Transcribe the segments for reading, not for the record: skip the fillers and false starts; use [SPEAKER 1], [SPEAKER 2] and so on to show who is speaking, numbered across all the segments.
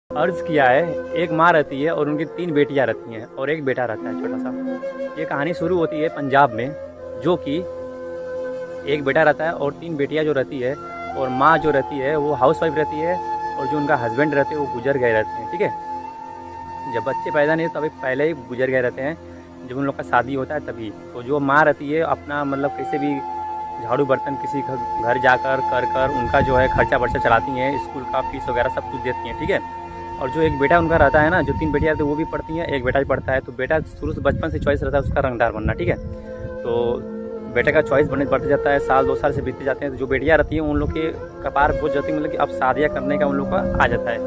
[SPEAKER 1] अर्ज़ किया है, एक माँ रहती है और उनकी 3 बेटियाँ रहती हैं और एक बेटा रहता है छोटा-सा। ये कहानी शुरू होती है पंजाब में, जो कि एक बेटा रहता है और 3 बेटियाँ जो रहती है और माँ जो रहती है वो हाउसवाइफ़ रहती है और जो उनका हस्बैंड रहते हैं वो गुज़र गए रहते हैं, ठीक है? जब बच्चे पैदा नहीं तभी पहले ही गुज़र गए रहते हैं, जब उन लोग का शादी होता है तभी। तो जो माँ रहती है अपना मतलब कैसे भी झाड़ू बर्तन किसी घर जाकर कर उनका जो है खर्चा-वर्चा चलाती हैं, स्कूल का फ़ीस वगैरह सब कुछ देती हैं, ठीक है? और जो एक बेटा उनका रहता है ना, जो 3 बेटियाँ रहती हैं वो भी पढ़ती हैं, एक बेटा भी पढ़ता है। तो बेटा शुरू से बचपन से चॉइस रहता है उसका रंगदार बनना, ठीक है? तो बेटे का चॉइस बढ़ते जाता है, साल 2 साल से बीतते जाते हैं, तो जो बेटियाँ रहती हैं उन लोग के कपार बोझ जाती है, मतलब कि अब शादियाँ करने का उन लोग का आ जाता है।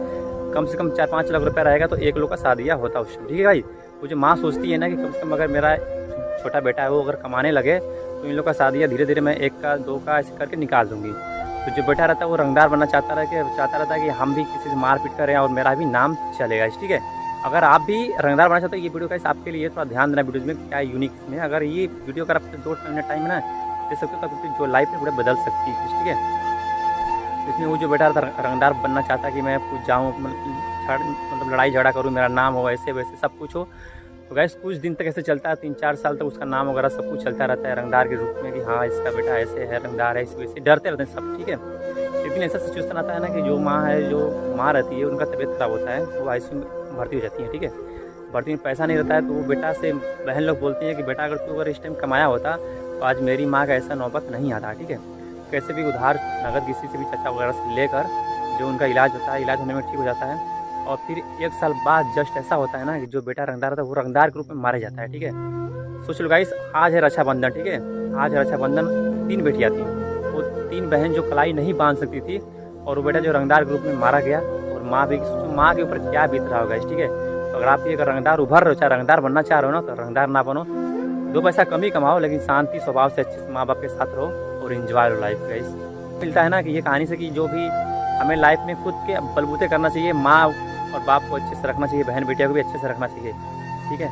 [SPEAKER 1] कम से कम 4-5 लाख रुपया रहेगा तो एक लोग का शादियाँ होता है उस टाइम, ठीक है भाई? वो जो माँ सोचती है ना कि कम से कम अगर मेरा छोटा बेटा है वो अगर कमाने लगे तो इन लोग का शादियाँ धीरे-धीरे मैं 1 का 2 का ऐसे करके निकाल दूँगी। तो जो बेटा रहता है वो रंगदार बनना चाहता रहता है कि हम भी किसी से मार-पीट करें और मेरा भी नाम चलेगा, ठीक है? अगर आप भी रंगदार बनना चाहते हो, ये वीडियो गाइस आपके लिए थोड़ा ध्यान देना वीडियोज़ में क्या यूनिक इसमें है। अगर ये वीडियो अगर आप 2 मिनट टाइम ना दे सकते हो तो जो लाइफ है पूरा बदल सकती है, ठीक है? इसमें वो जो बेटा रंगदार बनना चाहता है कि मैं कुछ जाऊँ मतलब लड़ाई झगड़ा करूँ, मेरा नाम हो, ऐसे-वैसे सब कुछ हो। तो गाइस कुछ दिन तक ऐसे चलता है, 3-4 साल तक उसका नाम वगैरह सब कुछ चलता रहता है रंगदार के रूप में कि हाँ, इसका बेटा ऐसे है, रंगदार है, इस-वैसे डरते रहते हैं सब, ठीक है? लेकिन ऐसा सिचुएशन आता है ना कि जो माँ है, जो माँ रहती है, उनका तबीयत खराब होता है, वो आईसीयू में भर्ती हो जाती है, ठीक है? भर्ती में पैसा नहीं रहता है तो वो बेटा से बहन लोग बोलती हैं कि बेटा अगर तू अगर इस टाइम कमाया होता, तो आज मेरी माँ का ऐसा नौबत नहीं आता, ठीक है? कैसे भी उधार नकद किसी से भी चाचा वगैरह से लेकर जो उनका इलाज होता है, इलाज होने में ठीक हो जाता है और फिर 1 साल बाद जस्ट ऐसा होता है ना कि जो बेटा रंगदार होता है वो रंगदार के रूप में मारा जाता है, ठीक है? सोच लो गाइस, आज है रक्षाबंधन, ठीक है? आज है रक्षाबंधन, 3 बेटियाँ थीं। वो 3 बहन जो कलाई नहीं बाँध सकती थी और वो बेटा जो रंगदार के रूप में मारा गया और माँ भी सोचो माँ के ऊपर क्या बीत रहा होगा, ठीक है? तो अगर आप भी अगर रंगदार उभर रहे हो, चाहे रंगदार बनना चाह रहे हो ना, तो रंगदार ना बनो। 2 पैसा कम ही कमाओ लेकिन शांति स्वभाव से अच्छे से माँ-बाप के साथ रहो और एन्जॉय लो लाइफ गाइस। मिलता है ना कि ये कहानी से कि जो भी हमें लाइफ में खुद के बलबूते करना चाहिए, माँ और बाप को अच्छे से रखना चाहिए, बहन बेटियों को भी अच्छे से रखना चाहिए, ठीक है?